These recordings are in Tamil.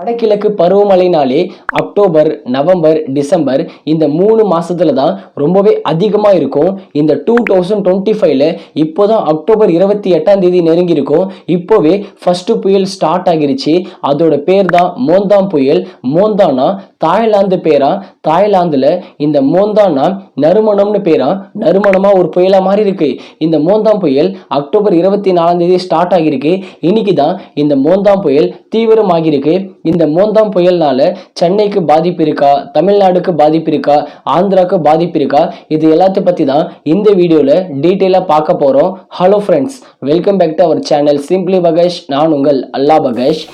வடகிழக்கு பருவமழைனாலே அக்டோபர், நவம்பர், டிசம்பர் இந்த 3 மாசத்துல தான் ரொம்பவே அதிகமா இருக்கும். இந்த 2025ல இப்போதான் அக்டோபர் 28ஆம் தேதி நெருங்கி இருக்கும். இப்போவே ஃபர்ஸ்ட் புயல் ஸ்டார்ட் ஆகிருச்சு. அதோட பேர் தான் மோந்தாம் புயல். மோந்தானா தாய்லாந்து பேரா. தாய்லாந்துல இந்த மோந்தானா நறுமணம்னு பேரா. நறுமணமா ஒரு புயலா மாறி இருக்கு. இந்த மோந்தாம் புயல் அக்டோபர் 24ஆம் தேதி ஸ்டார்ட் ஆகிருக்கு. இன்னைக்கு தான் இந்த மோந்தாம் புயல் தீவிரமாகிருக்கு. இந்த மோந்தாம் புயல்னால சென்னைக்கு பாதிப்பு இருக்கா, தமிழ்நாடுக்கு பாதிப்பு இருக்கா, ஆந்திராக்கு பாதிப்பு இருக்கா, இது எல்லாத்தையும் பத்தி தான் இந்த வீடியோல டீட்டெயிலா பார்க்க போறோம். Hello friends, welcome back to our channel simply Bakesh. நான் உங்கள் அல்லா பகேஷ்.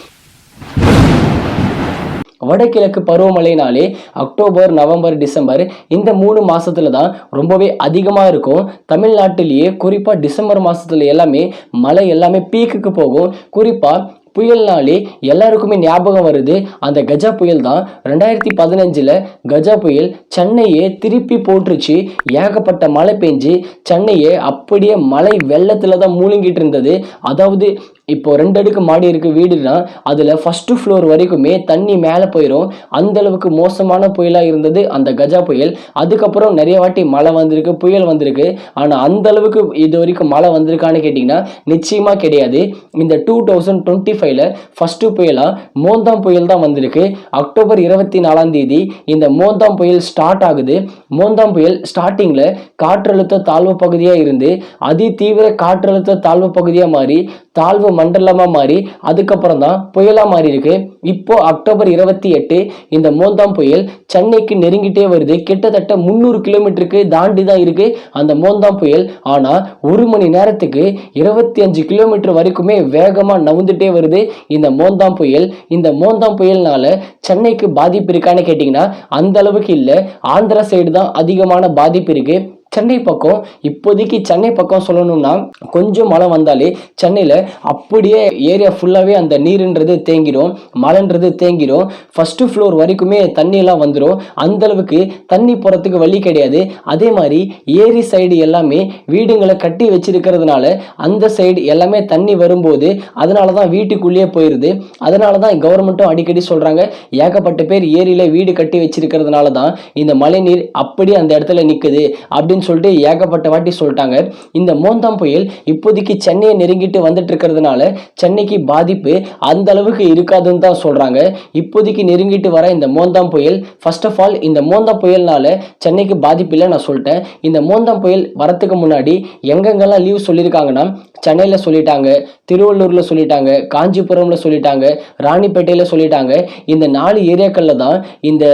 வடகிழக்கு பருவமழைனாலே அக்டோபர், நவம்பர், டிசம்பர் இந்த 3 மாசத்துல தான் ரொம்பவே அதிகமா இருக்கும். தமிழ்நாட்டிலேயே குறிப்பா டிசம்பர் மாசத்துல எல்லாமே மழை எல்லாமே பீக்குக்கு போகும். குறிப்பா புயல்னாலே எல்லாருக்குமே ஞாபகம் வருது அந்த கஜா புயல் தான். 2015ல் கஜா புயல் சென்னையே திருப்பி போட்டுருச்சு. ஏகப்பட்ட மழை பெஞ்சு சென்னையே அப்படியே மழை வெள்ளத்துல தான் மூழ்கிட்டு இருந்தது. அதாவது இப்போ 2 அடுக்கு மாடி இருக்கு வீடுனா அதுல ஃபர்ஸ்ட் ஃப்ளோர் வரைக்குமே தண்ணி மேலே போயிடும். அந்த அளவுக்கு மோசமான புயலா இருந்தது அந்த கஜா புயல். அதுக்கப்புறம் நிறைய வாட்டி மழை வந்திருக்கு, புயல் வந்திருக்கு. ஆனா அந்த அளவுக்கு இது வரைக்கும் மழை வந்திருக்கான்னு கேட்டீங்கன்னா நிச்சயமா கிடையாது. இந்த 2025ல ஃபர்ஸ்ட் புயலா மோந்தாம் புயல் தான் வந்திருக்கு. அக்டோபர் 24ஆம் தேதி இந்த மோந்தாம் புயல் ஸ்டார்ட் ஆகுது. மோந்தாம் புயல் ஸ்டார்டிங்ல காற்றழுத்த தாழ்வு பகுதியா இருந்து அதி தீவிர காற்றழுத்த தாழ்வு பகுதியா மாறி தாழ்வு மண்டலமா மாறி அதுக்கப்புறம் தான் புயலா மாறி இருக்கு. இப்போ அக்டோபர் 28 இந்த மோந்தாம் புயல் சென்னைக்கு நெருங்கிட்டே வருது. கிட்டத்தட்ட 300 கிலோமீட்டருக்கு தாண்டி தான் இருக்கு அந்த மோந்தாம் புயல். ஆனா 1 மணி நேரத்துக்கு 25 கிலோமீட்டர் வரைக்குமே வேகமா நவுந்துட்டே வருது இந்த மோந்தாம் புயல். இந்த மோந்தாம் புயல்னால சென்னைக்கு பாதிப்பு இருக்கான்னு கேட்டீங்கன்னா அந்த அளவுக்கு இல்லை. ஆந்திரா சைடு தான் அதிகமான பாதிப்பு இருக்கு. சென்னை பக்கம் இப்போதைக்கு சென்னை பக்கம் சொல்லணும்னா கொஞ்சம் மழை வந்தாலே சென்னையில் அப்படியே ஏரியா ஃபுல்லாகவே அந்த நீருன்றது தேங்கிடும், மழைன்றது தேங்கிடும். ஃபர்ஸ்ட் ஃப்ளோர் வரைக்குமே தண்ணியெல்லாம் வந்துடும். அந்த அளவுக்கு தண்ணி போகிறதுக்கு வழி கிடையாது. அதே மாதிரி ஏரி சைடு எல்லாமே வீடுங்களை கட்டி வச்சிருக்கிறதுனால அந்த சைடு எல்லாமே தண்ணி வரும்போது அதனால தான் வீட்டுக்குள்ளேயே போயிடுது. அதனால தான் கவர்மெண்ட்டும் அடிக்கடி சொல்கிறாங்க ஏகப்பட்ட பேர் ஏரியில் வீடு கட்டி வச்சிருக்கிறதுனால தான் இந்த மழை நீர் அப்படியே அந்த இடத்துல நிற்குது அப்படின்னு சொல்லிட்டு ஏகப்பட்ட வாட்டி சொல்லிட்டாங்க. இந்த மோந்தாம் புயல் இப்போதைக்கு சென்னையை நெருங்கிட்டு வந்துட்டு இருக்கிறதுனால சென்னைக்கு பாதிப்பு அந்த அளவுக்கு இருக்காதுன்னு தான் சொல்றாங்க. இப்போதைக்கு நெருங்கிட்டு வர இந்த மோந்தாம் புயல் ஃபர்ஸ்ட் ஆஃப் ஆல் இந்த மோந்தாம் புயல்னால சென்னைக்கு பாதிப்பு இல்லை நான் சொல்லிட்டேன். இந்த மோந்தாம் புயல் வரத்துக்கு முன்னாடி எங்கெங்கெல்லாம் லீவ் சொல்லியிருக்காங்கன்னா சென்னையில சொல்லிட்டாங்க, திருவள்ளூர்ல சொல்லிட்டாங்க, காஞ்சிபுரம்ல சொல்லிட்டாங்க, ராணிப்பேட்டையில சொல்லிட்டாங்க. இந்த 4 ஏரியாக்கள்ல தான் இந்த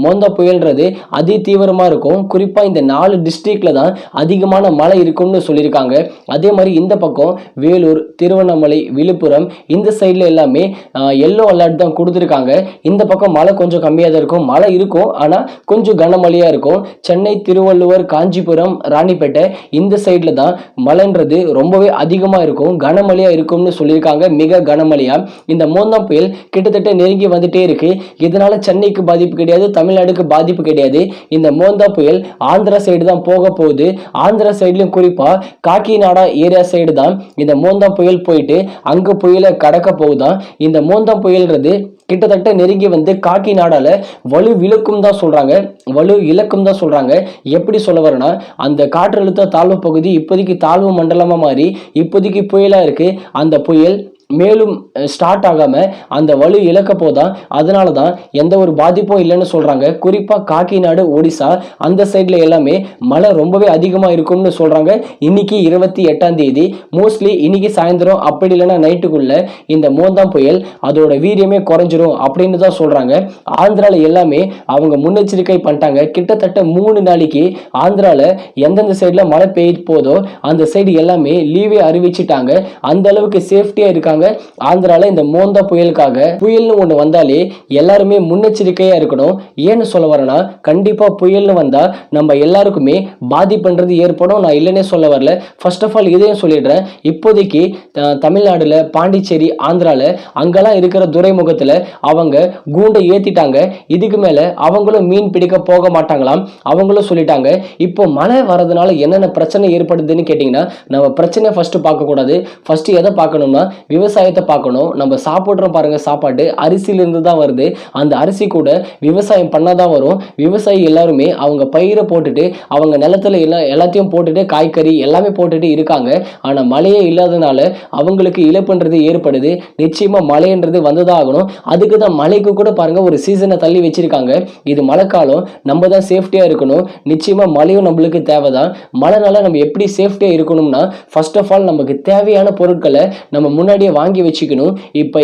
மோந்தா புயல்ன்றது அதி தீவிரமா இருக்கும். குறிப்பா இந்த 4 டிஸ்ட்ரிக்ட்ல தான் அதிகமான மழை இருக்கும்னு சொல்லியிருக்காங்க. அதே மாதிரி இந்த பக்கம் வேலூர், திருவண்ணாமலை, விழுப்புரம் இந்த சைட்ல எல்லாமே எல்லோ அலர்ட் தான் கொடுத்துருக்காங்க. இந்த பக்கம் மழை கொஞ்சம் கம்மியாக தான் இருக்கும். மழை இருக்கும் ஆனா கொஞ்சம் கனமழையா இருக்கும். சென்னை, திருவள்ளுவர், காஞ்சிபுரம், ராணிப்பேட்டை இந்த சைட்ல தான் மழைன்றது ரொம்பவே அதிகமா இருக்கும், கனமழையா இருக்கும்னு சொல்லியிருக்காங்க. மிக கனமழையா இந்த மோந்தாம் புயல் கிட்டத்தட்ட நெருங்கி வந்துட்டே இருக்கு. இதனால சென்னைக்கு பாதிப்பு கிடையாது, தமிழ்நாடுக்கு பாதிப்பு கிடையாது. இந்த மோந்தா புயல் ஆந்திரா சைடு தான் போக போகுது. ஆந்திரா சைட்லயும் குறிப்பா காக்கிநாடா ஏரியா சைடு தான் இந்த மோந்தாம் புயல் போயிட்டு அங்க புயலை கடக்க போகுதான். இந்த மோந்தாம் புயல்ன்றது கிட்டத்தட்ட நெருங்கி வந்து காக்கிநாடால வலு இழக்கும் தான் சொல்றாங்க. வலு இழக்கும் தான் சொல்றாங்க. எப்படி சொல்ல வரேன்னா அந்த காற்றழுத்த தாழ்வு பகுதி இப்போதைக்கு தாழ்வு மண்டலமா மாறி இப்போதைக்கு புயலா இருக்கு. அந்த புயல் மேலும் ஸ்டார்ட் ஆகாம அந்த வலு இழக்க போதான். அதனால தான் எந்த ஒரு பாதிப்பும் இல்லைன்னு சொல்றாங்க. குறிப்பா காக்கிநாடு, ஒடிசா அந்த சைட்ல எல்லாமே மழை ரொம்பவே அதிகமா இருக்கும்னு சொல்றாங்க. இன்னைக்கு 28ஆம் தேதி மோஸ்ட்லி இன்னைக்கு சாயந்தரம் அப்படி இல்லைன்னா நைட்டுக்குள்ள இந்த மோந்தாம் புயல் அதோட வீரியமே குறைஞ்சிரும் அப்படின்னு தான் சொல்றாங்க. ஆந்திரால எல்லாமே அவங்க முன்னெச்சரிக்கை பண்ணிட்டாங்க. கிட்டத்தட்ட 3 நாளைக்கு ஆந்திரால எந்தெந்த சைட்ல மழை பெய்ய போதோ அந்த சைடு எல்லாமே லீவே அறிவிச்சிட்டாங்க. அந்த அளவுக்கு சேஃப்டியா இருக்காங்க ஆந்திரால. இந்த மோந்தா புயலுக்காக புயல்னு ஒண்ணு வந்தாலே எல்லாருமே முன்னெச்சரிக்கையா இருக்கணும். ஏன்னு சொல்ல வரேன்னா கண்டிப்பா புயல்னு வந்தா நம்ம எல்லாருக்குமே பாதிப்புன்றது ஏற்படும். நான் இல்லைன்னே சொல்ல வரல. ஃபர்ஸ்ட் ஆஃப் ஆல் இதையும் சொல்லிடுறேன். இப்போதைக்கு தமிழ்நாடுல, பாண்டிச்சேரி, ஆந்திரால அங்கெல்லாம் இருக்கிற துறைமுகத்துல அவங்க கூண்டை ஏத்திட்டாங்க. இதுக்கு மேல அவங்களும் மீன் பிடிக்க போக மாட்டாங்களாம். அவங்களும் சொல்லிட்டாங்க. இப்போ மழை வரதுனால என்னென்ன பிரச்சனை ஏற்படுதுன்னு கேட்டீங்கன்னா நம்ம பிரச்சனை ஃபர்ஸ்ட் பார்க்க கூடாது. ஃபர்ஸ்ட் எதை பார்க்கணும்னா விவசாயத்தை பார்க்கணும். நம்ம சாப்பிடுறோம் பாருங்க, சாப்பாடு அரிசியிலிருந்து தான் வருது. அந்த அரிசி கூட விவசாயம் பண்ணாதான் வரும். விவசாயி எல்லாருமே அவங்க பயிரை போட்டுட்டு அவங்க நிலத்துல எல்லாத்தையும் போட்டுட்டு காய்கறி எல்லாமே போட்டுட்டு இருக்காங்க. ஆனா மழையே இல்லாதனால அவங்களுக்கு இழப்புன்றது ஏற்படுது. நிச்சயமா மழைன்றது வந்துதான் ஆகணும். அதுக்கு தான் மழைக்கு கூட பாருங்க ஒரு சீசனை தள்ளி வச்சிருக்காங்க. இது மழைக்காலம், நம்ம தான் சேஃப்டியா இருக்கணும். நிச்சயமா மழையும் நம்மளுக்கு தேவைதான். மழைனால நம்ம எப்படி சேஃப்டியா இருக்கணும்னா, ஃபர்ஸ்ட் ஆஃப் ஆல் நமக்கு தேவையான பொருட்களை நம்ம முன்னாடியே வாங்கி வச்சுக்கணும். இப்போ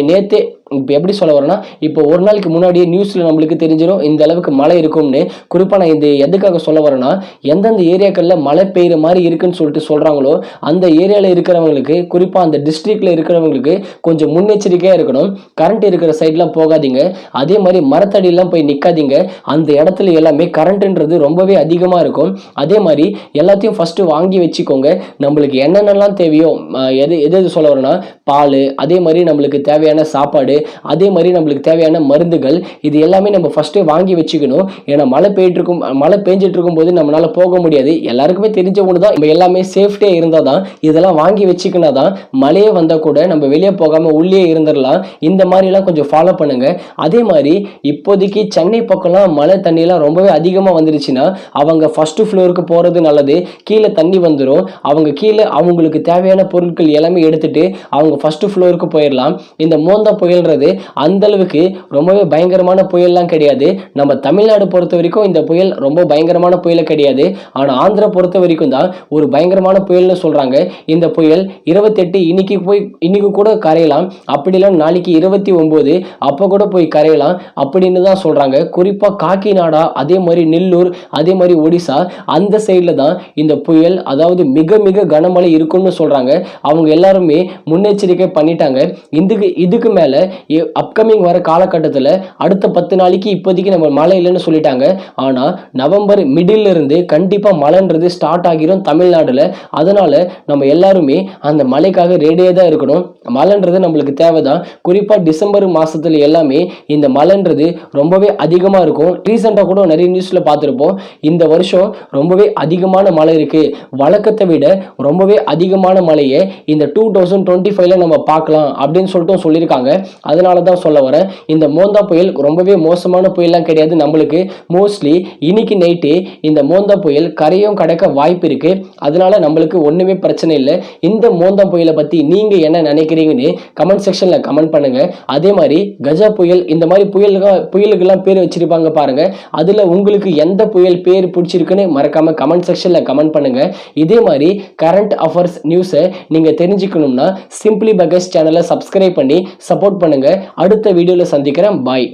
எப்படி சொல்ல வரேன்னா, இப்போ ஒரு நாளைக்கு முன்னாடியே நியூஸ்ல நம்மளுக்கு தெரிஞ்சிடும் இந்த அளவுக்கு மழை இருக்கும்னு. குறிப்பா நான் இது எதுக்காக சொல்ல வரேன்னா, எந்தெந்த ஏரியாக்கள்ல மழை பெய்யுற மாதிரி இருக்குன்னு சொல்லிட்டு சொல்றாங்களோ அந்த ஏரியால இருக்கிறவங்களுக்கு, குறிப்பா அந்த டிஸ்ட்ரிக்ட்ல இருக்கிறவங்களுக்கு கொஞ்சம் முன்னெச்சரிக்கையா இருக்கணும். கரண்ட் இருக்கிற சைட்லாம் போகாதீங்க. அதே மாதிரி மரத்தடியெல்லாம் போய் நிக்காதீங்க. அந்த இடத்துல எல்லாமே கரண்ட்ன்றது ரொம்பவே அதிகமா இருக்கும். அதே மாதிரி எல்லாத்தையும் ஃபர்ஸ்ட் வாங்கி வச்சுக்கோங்க. நம்மளுக்கு என்னென்னலாம் தேவையோ, எது சொல்ல வரேன்னா, பால், அதே மாதிரி நம்மளுக்கு தேவையான சாப்பாடு, அதே மாதிரி நம்மளுக்கு தேவையான மருந்துகள், இது எல்லாமே நம்ம ஃபர்ஸ்ட் வாங்கி வச்சுக்கணும். ஏன்னா மழை பெஞ்சிட்டு இருக்கும் போது நம்மளால போக முடியாது. எல்லாருக்குமே தெரிஞ்ச ஒன்று தான், நம்ம எல்லாமே சேஃப்டியா இருந்தாதான், இதெல்லாம் வாங்கி வச்சுக்கினாதான் மழையே வந்தா கூட நம்ம வெளியே போகாம உள்ளே இருந்துடலாம். இந்த மாதிரி எல்லாம் கொஞ்சம் ஃபாலோ பண்ணுங்க. அதே மாதிரி இப்போதைக்கு சென்னை பக்கம்லாம் மழை தண்ணியெல்லாம் ரொம்பவே அதிகமா வந்துருச்சுன்னா அவங்க ஃபர்ஸ்ட் ஃப்ளோருக்கு போறது நல்லது. கீழே தண்ணி வந்துடும். அவங்க கீழே அவங்களுக்கு தேவையான பொருட்கள் எல்லாமே எடுத்துட்டு அவங்க ஃபர்ஸ்ட் ஃப்ளோருக்கு போயிடலாம். இந்த மோந்தா புயல்ன்றது அந்த அளவுக்கு ரொம்பவே பயங்கரமான புயல்லாம் கிடையாது. நம்ம தமிழ்நாடு பொறுத்த வரைக்கும் இந்த புயல் ரொம்ப பயங்கரமான புயல கிடையாது. ஆனா ஆந்திரா பொறுத்த வரைக்கும் தான் ஒரு பயங்கரமான புயல்னு சொல்றாங்க. இந்த புயல் 28 இன்னைக்கு கூட கரையலாம். அப்படி இல்லை நாளைக்கு 29 அப்ப கூட போய் கரையலாம் அப்படின்னு தான் சொல்றாங்க. குறிப்பா காக்கிநாடா, அதே மாதிரி நெல்லூர், அதே மாதிரி ஒடிசா, அந்த சைட்ல தான் இந்த புயல், அதாவது மிக மிக கனமழை இருக்கும்னு சொல்றாங்க. அவங்க எல்லாருமே முன்னெச்சரிக்கை பண்ணிட்டாங்க. இதுக்கு மேல அப்கமிங் வர காலகட்டத்தில் அடுத்த 10 நாளைக்கு இப்போதைக்கு நம்ம மழை இல்லைன்னு சொல்லிட்டாங்க. ஆனா நவம்பர் மிடில் இருந்து கண்டிப்பா மழைன்றது ஸ்டார்ட் ஆகிரும் தமிழ்நாடுல. அதனால நம்ம எல்லாருமே அந்த மழைக்காக ரெடியா தான் இருக்கணும். மழைன்றது நம்மளுக்கு தேவைதான். குறிப்பா டிசம்பர் மாசத்துல எல்லாமே இந்த மழைன்றது ரொம்பவே அதிகமா இருக்கும். ரீசெண்டா கூட நிறைய நியூஸ்ல பார்த்திருப்போம். இந்த வருஷம் ரொம்பவே அதிகமான மழை இருக்கு, வழக்கத்தை விட ரொம்பவே அதிகமான மழையை இந்த 2025ல நம்ம பார்க்கலாம் அப்படின்னு சொல்லிட்டு சொல்லியிருக்காங்க. அதனால தான் சொல்ல வரேன், இந்த மோந்தா புயல் ரொம்பவே மோசமான புயல்லாம் கிடையாது. நம்மளுக்கு மோஸ்ட்லி இன்னைக்கு நைட்டு இந்த மோந்தா புயல் கரையும் கடக்க வாய்ப்பு இருக்கு. அதனால நம்மளுக்கு ஒண்ணுமே பிரச்சனை இல்லை. இந்த மோந்தா புயலை பத்தி நீங்க என்ன நினைக்கிறீங்கன்னு கமெண்ட் செக்ஷன்ல கமெண்ட் பண்ணுங்க. அதே மாதிரி கஜா புயல், இந்த மாதிரி புயலுக்கெல்லாம் பேர் வச்சிருப்பாங்க பாருங்க. அதுல உங்களுக்கு எந்த புயல் பேர் பிடிச்சிருக்குன்னு மறக்காம கமெண்ட் செக்ஷன்ல கமெண்ட் பண்ணுங்க. இதே மாதிரி கரண்ட் அஃபேர்ஸ் நியூஸை நீங்க தெரிஞ்சுக்கணும்னா சிம்பிளி பகஸ் சேனலை சப்ஸ்கிரைப் பண்ணி சப்போர்ட் பண்ணுங்க. அடுத்த வீடியோல சந்திக்கிறேன். பாய்.